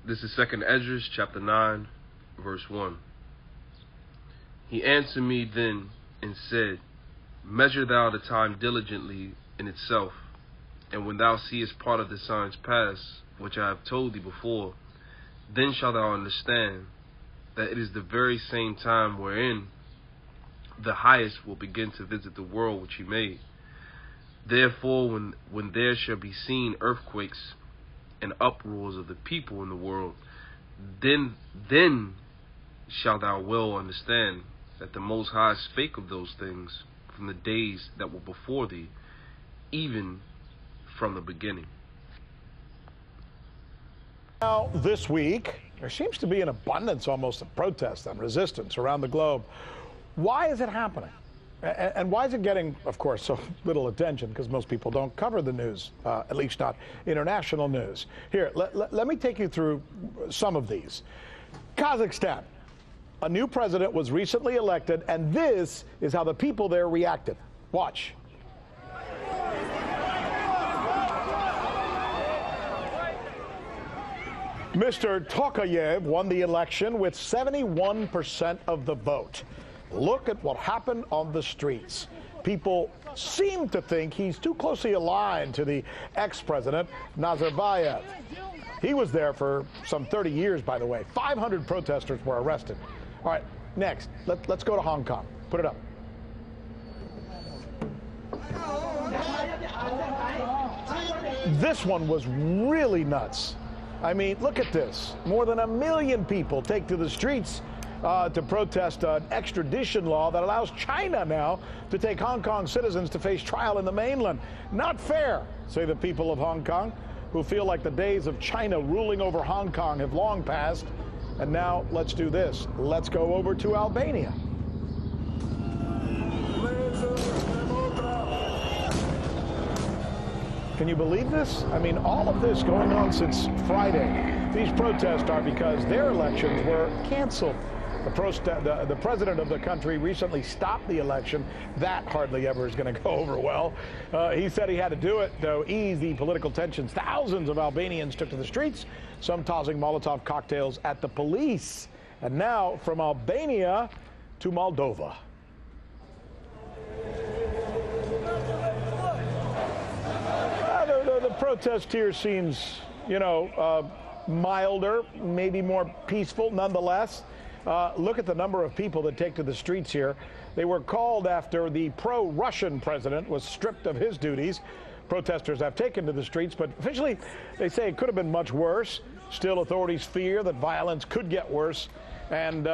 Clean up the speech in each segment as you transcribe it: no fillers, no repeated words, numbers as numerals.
This is 2 Esdras, chapter 9, verse 1. He answered me then and said, Measure thou the time diligently in itself, and when thou seest part of the signs pass, which I have told thee before, then shalt thou understand that it is the very same time wherein the highest will begin to visit the world which he made. Therefore, when there shall be seen earthquakes and uproars of the people in the world, then shalt thou well understand that the Most High spake of those things from the days that were before thee, even from the beginning. Now, this week, there seems to be an abundance almost of protest and resistance around the globe. Why is it happening? And why is it getting, of course, so little attention? Because most people don't cover the news, at least not international news. Here, let me take you through some of these. Kazakhstan. A new president was recently elected, and this is how the people there reacted. Watch. Mr. Tokayev won the election with 71% of the vote. Look at what happened on the streets. People seem to think he's too closely aligned to the ex-president, Nazarbayev. He was there for some 30 years, by the way. 500 protesters were arrested. All right, next, let's go to Hong Kong. Put it up. This one was really nuts. I mean, look at this. More than 1 million people take to the streets to protest an extradition law that allows China now to take Hong Kong citizens to face trial in the mainland. Not fair, say the people of Hong Kong, who feel like the days of China ruling over Hong Kong have long passed. And now let's do this. Let's go over to Albania. Can you believe this? I mean, all of this going on since Friday. These protests are because their elections were canceled. The president of the country recently stopped the election. That hardly ever is going to go over well. He said he had to do it to ease the political tensions. Thousands of Albanians took to the streets, some tossing Molotov cocktails at the police. And now from Albania to Moldova. The protest here seems, milder, maybe more peaceful nonetheless. Look at the number of people that take to the streets here. They were called after the pro-Russian president was stripped of his duties. Protesters have taken to the streets, but officially they say it could have been much worse. Still, authorities fear that violence could get worse, and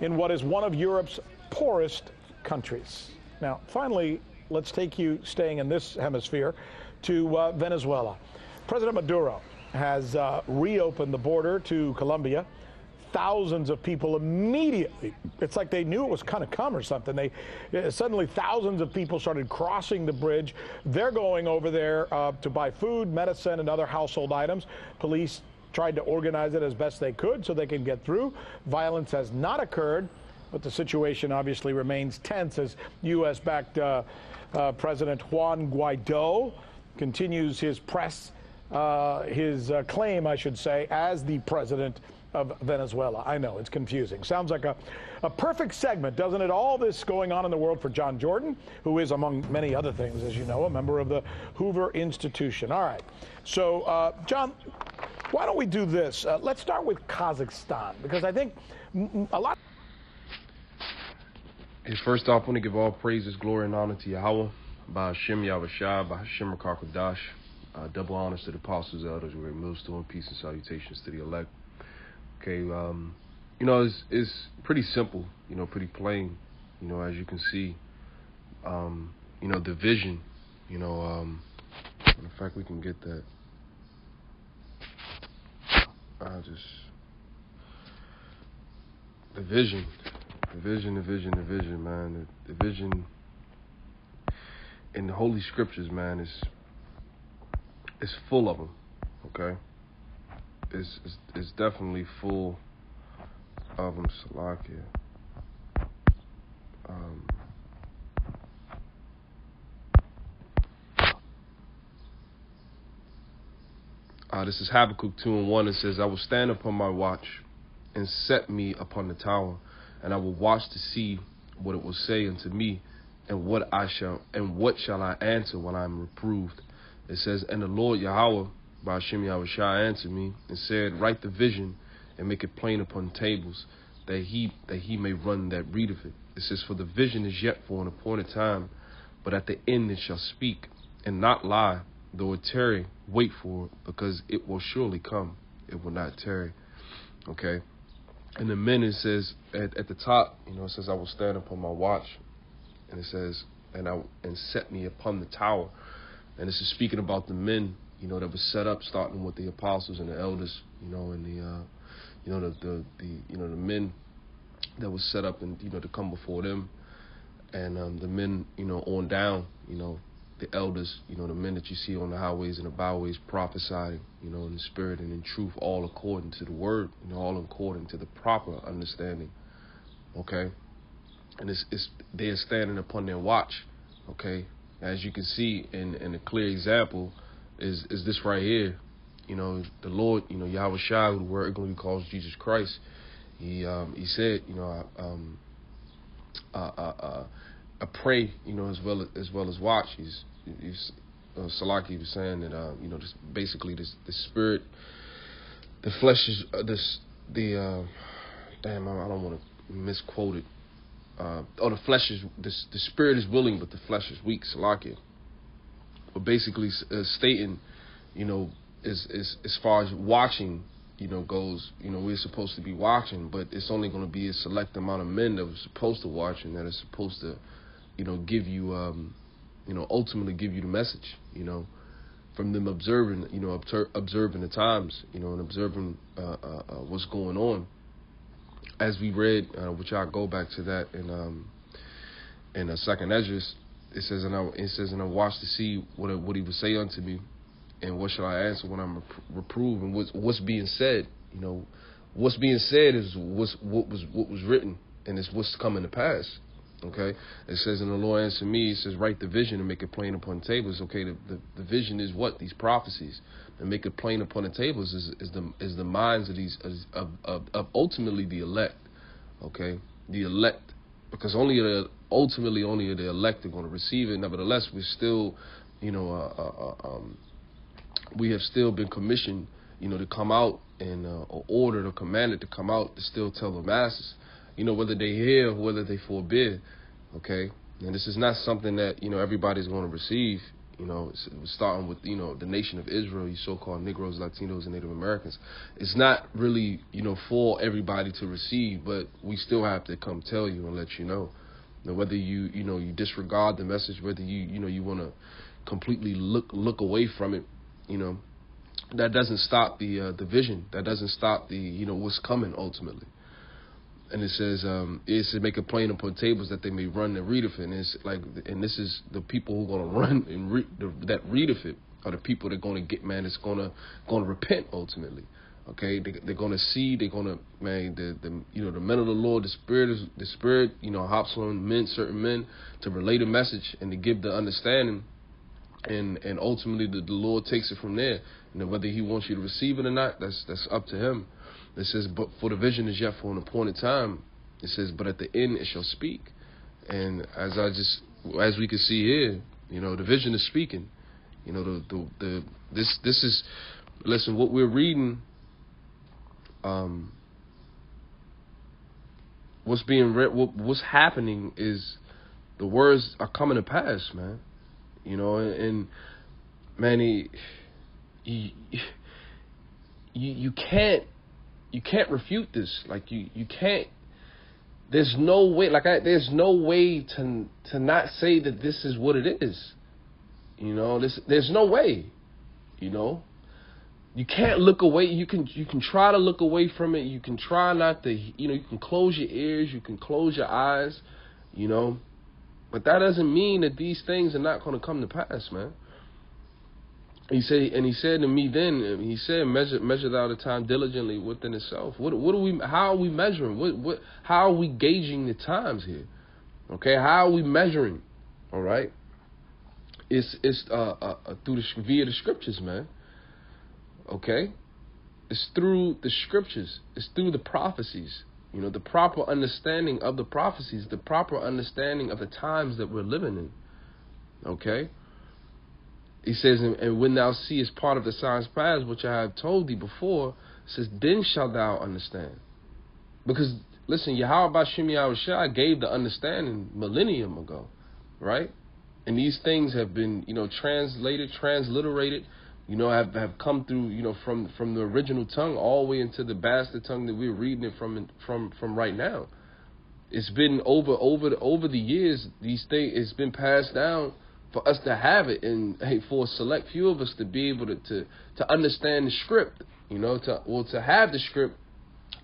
in what is one of Europe's poorest countries. Now, finally, let's take you, staying in this hemisphere, to Venezuela. President Maduro has reopened the border to Colombia. Thousands of people immediately, it's like they knew it was kind of come or something. Suddenly thousands of people started crossing the bridge. They're going over there to buy food, medicine, and other household items. Police tried to organize it as best they could so they can get through. Violence has not occurred, but the situation obviously remains tense as U.S.-backed President Juan Guaido continues his claim, I should say, as the president of Venezuela. I know, it's confusing. Sounds like a perfect segment, doesn't it? All this going on in the world for John Jordan, who is, among many other things, as you know, a member of the Hoover Institution. All right. So, John, why don't we do this? Let's start with Kazakhstan, because I think a lot... Hey, first off, I want to give all praises, glory, and honor to Yahweh, by Hashem Yahushua, by Hashem Rakakadash. Double honors to the apostles, elders, great millstone, peace and salutations to the elect. Okay, it's pretty simple, pretty plain, as you can see, the vision, in fact, we can get that. The vision, man, the vision in the Holy Scriptures, man, is full of them, okay? It's definitely full of them, Salakia. This is Habakkuk 2:1. It says, I will stand upon my watch and set me upon the tower, and I will watch to see what it will say unto me, and what shall I answer when I am reproved. It says, and the Lord Yahweh, by Hashem Yahushua, answered me and said, write the vision and make it plain upon tables, that he may run that readeth it. It says, for the vision is yet for an appointed time, but at the end it shall speak and not lie. Though it tarry, wait for it, because it will surely come. It will not tarry. Okay. And the men, it says at the top, it says, I will stand upon my watch, and it says, and set me upon the tower. And this is speaking about the men, that was set up, starting with the apostles and the elders, and the men that was set up and to come before them, and the men, on down, the elders, the men that you see on the highways and the byways prophesying, in the spirit and in truth, all according to the word, all according to the proper understanding. Okay. And they are standing upon their watch. Okay. As you can see in a clear example is this right here. The Lord, Yahweh Shai, who the word going to be called Jesus Christ. He said, I pray, as well as watch. Salaki was saying that, just basically the spirit, the flesh is I don't want to misquote it. The flesh is the spirit is willing, but the flesh is weak. Salaki. But basically stating, as far as watching, goes, we're supposed to be watching, but it's only going to be a select amount of men that are supposed to watch and that are supposed to, give you, ultimately give you the message, from them observing, observing the times, and observing what's going on. As we read, which I'll go back to that in Second Esdras, it says, and I watched to see what he would say unto me, and what shall I answer when I'm reproved, and what's being said. What's being said is what was written, and it's what's coming to pass. Okay, it says, and the Lord answered me. It says, write the vision and make it plain upon tables. Okay, the vision is what? These prophecies, and make it plain upon the tables is the minds of these of ultimately the elect. Okay, the elect, because ultimately only the elect are going to receive it. Nevertheless, we're still, we have still been commissioned, to come out and ordered or commanded to come out to still tell the masses. Whether they hear or whether they forbid, okay? And this is not something that, everybody's going to receive. It's starting with, the nation of Israel, you so-called Negroes, Latinos, and Native Americans. It's not really, for everybody to receive, but we still have to come tell you and let you know. Now, whether you disregard the message, whether you want to completely look away from it, that doesn't stop the vision. That doesn't stop the, what's coming ultimately. And it says, it's to make it plain upon tables that they may run and read of it. And it's like, and this is the people who are going to run and that read of it are the people that are going to get, man, it's going to repent ultimately. Okay, they're going to see, they're going to, man, the men of the Lord, the spirit, hops on certain men to relay the message and to give the understanding. And ultimately the Lord takes it from there. And whether he wants you to receive it or not, that's up to him. It says, but for the vision is yet for an appointed time. It says, but at the end it shall speak. And as we can see here, the vision is speaking. This is, listen, what we're reading, what's being read, what's happening is the words are coming to pass, man. And man, you can't refute this. Like you can't. There's no way. There's no way to not say that this is what it is. There's no way. You can't look away. You can try to look away from it. You can try not to. You can close your ears. You can close your eyes. But that doesn't mean that these things are not going to come to pass, man. He said to me then, he said, measure thou the time diligently within itself. How are we measuring? How are we gauging the times here? Okay, how are we measuring? All right. It's via the scriptures, man. Okay? It's through the scriptures. It's through the prophecies. You know, the proper understanding of the prophecies, the proper understanding of the times that we're living in. Okay? He says, and when thou seest part of the signs past, which I have told thee before, says, then shalt thou understand. Because, listen, Yahweh Bashim Yahushua gave the understanding millennium ago, right? And these things have been, translated, transliterated, have come through, from the original tongue all the way into the bastard tongue that we're reading it from right now. It's been over the years, these things, it's been passed down for us to have it, and for a select few of us to be able to understand the script, to have the script,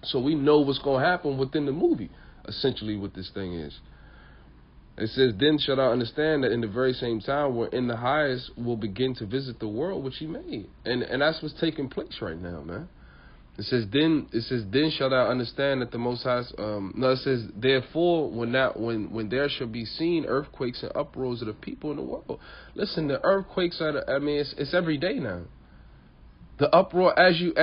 so we know what's going to happen within the movie. Essentially, what this thing is. It says, "Then shall thou understand that in the very same time, wherein the highest will begin to visit the world which he made," and that's what's taking place right now, man. It says, then shall thou understand that the Most High. It says, therefore, when there shall be seen earthquakes and uproars of the people in the world. Listen, the earthquakes it's every day now. The uproar, you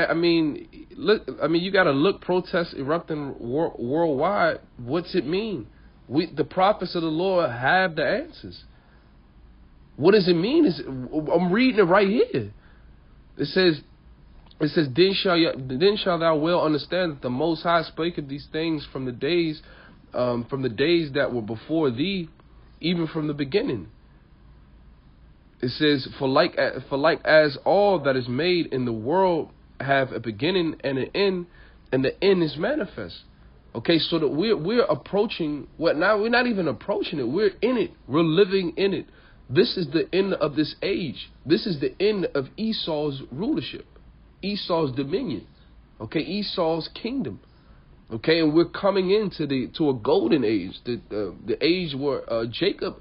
got to look, protests erupting worldwide. What's it mean? The prophets of the Lord have the answers. What does it mean? I'm reading it right here. It says, then shall thou well understand that the Most High spake of these things from the days that were before thee, even from the beginning. It says, for like as all that is made in the world have a beginning and an end, and the end is manifest. Okay, so that we're approaching what now? We're not even approaching it. We're in it. We're living in it. This is the end of this age. This is the end of Esau's rulership, Esau's dominion. Okay, Esau's kingdom. Okay, and we're coming to a golden age, the age where Jacob,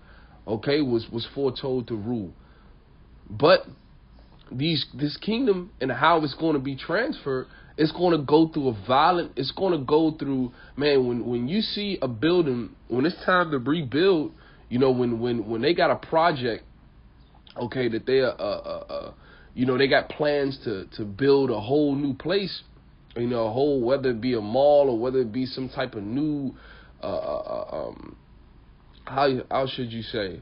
was foretold to rule. But this kingdom and how it's going to be transferred, it's going to go through when you see a building, when it's time to rebuild, when they got a project, that they got plans to build a whole new place, whether it be a mall or whether it be some type of new, how should you say,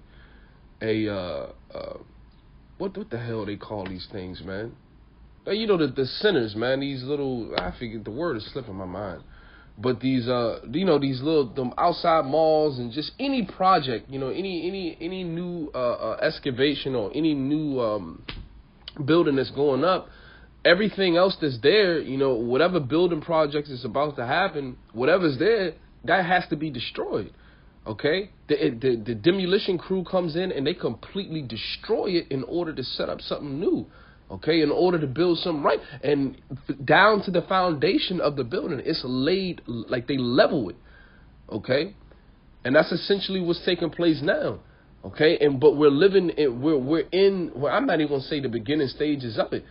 what the hell they call these things, man? The centers, man, these little, I forget, the word is slipping my mind. But these, these little, them outside malls and just any project, any new excavation or any new building that's going up, everything else that's there, whatever building project is about to happen, whatever's there, that has to be destroyed. Okay? The demolition crew comes in and they completely destroy it in order to set up something new. Okay, in order to build something right, and down to the foundation of the building, it's laid like they level it. Okay, and that's essentially what's taking place now. Okay, but we're living in I'm not even gonna say the beginning stages of it,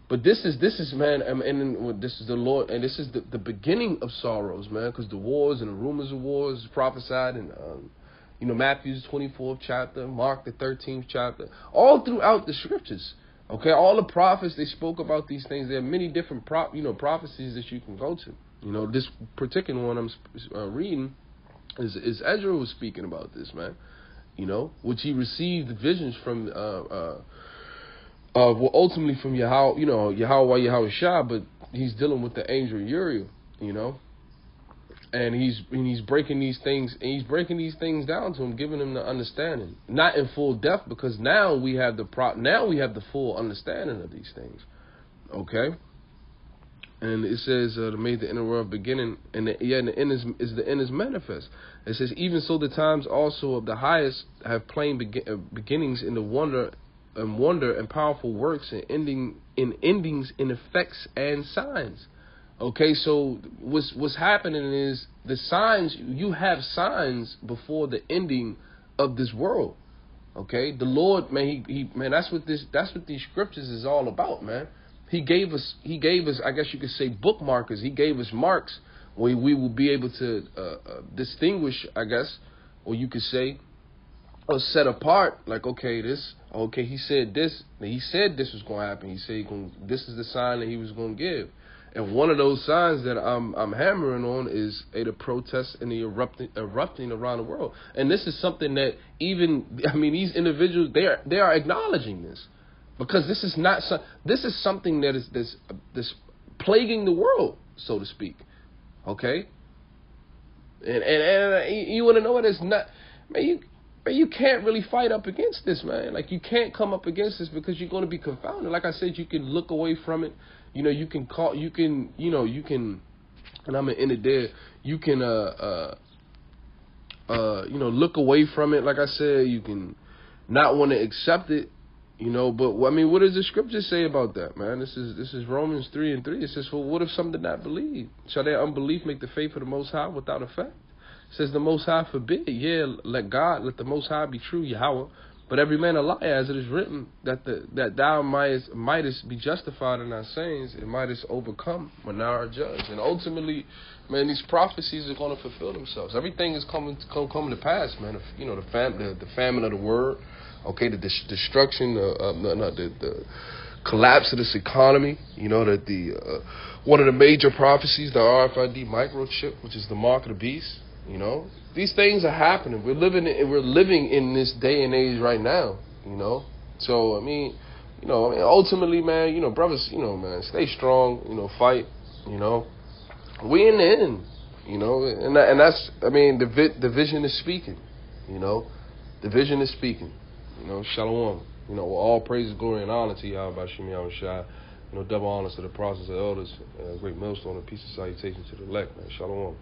but this is man, and this is the Lord, and this is the beginning of sorrows, man, because the wars and the rumors of wars prophesied in Matthew's 24th chapter, Mark the 13th chapter, all throughout the scriptures. Okay, all the prophets, they spoke about these things. There are many different prophecies that you can go to. This particular one I'm reading is Ezra was speaking about this, man. Which he received visions from, ultimately from Yahweh Yahushua, but he's dealing with the angel Uriel, and he's breaking these things, and he's breaking these things down to him, giving him the understanding, not in full depth, because now we have the full understanding of these things. Okay, and it says made the inner world beginning, and the end is manifest. It says, even so the times also of the highest have plain beginnings in the wonder and powerful works, and endings in effects and signs. Okay, so what's happening is the signs. You have signs before the ending of this world. Okay, the Lord, man, that's what these scriptures is all about, man. He gave us, I guess you could say, bookmarkers. He gave us marks where we will be able to distinguish, I guess, or you could say, set apart. Like, okay, he said this. He said this was going to happen. He said this is the sign that he was going to give. And one of those signs that I'm hammering on is the protests and the erupting around the world. And this is something that these individuals, they are acknowledging this, because this is something that is this plaguing the world, so to speak. Okay. And you want to know what it's not, man. You can't really fight up against this, man. Like, you can't come up against this because you're going to be confounded. Like I said, you can look away from it. You can, and I'm going to end it there. You can, look away from it. Like I said, you can not want to accept it, but what does the scripture say about that, man? This is Romans 3:3. It says, well, what if some did not believe? Shall their unbelief make the faith of the Most High without effect? It says the Most High forbid. Yeah, let the Most High be true, Yahweh. But every man a liar, as it is written, that thou mightest be justified in thy sayings, and mightest overcome when thou art judged. And ultimately, man, these prophecies are going to fulfill themselves. Everything is coming to pass, man. The famine of the word, okay, the destruction, the collapse of this economy. One of the major prophecies, the RFID microchip, which is the mark of the beast. These things are happening. We're living in this day and age right now. So ultimately, man, brothers, man, stay strong. Fight. We in the end. And that's, the vision is speaking. The vision is speaking. Shalom. All praise, glory, and honor to Yahweh Shem Yahweh Shai. Double honors to the process of elders. Great millstone and peace and salutation to the elect, man. Shalom.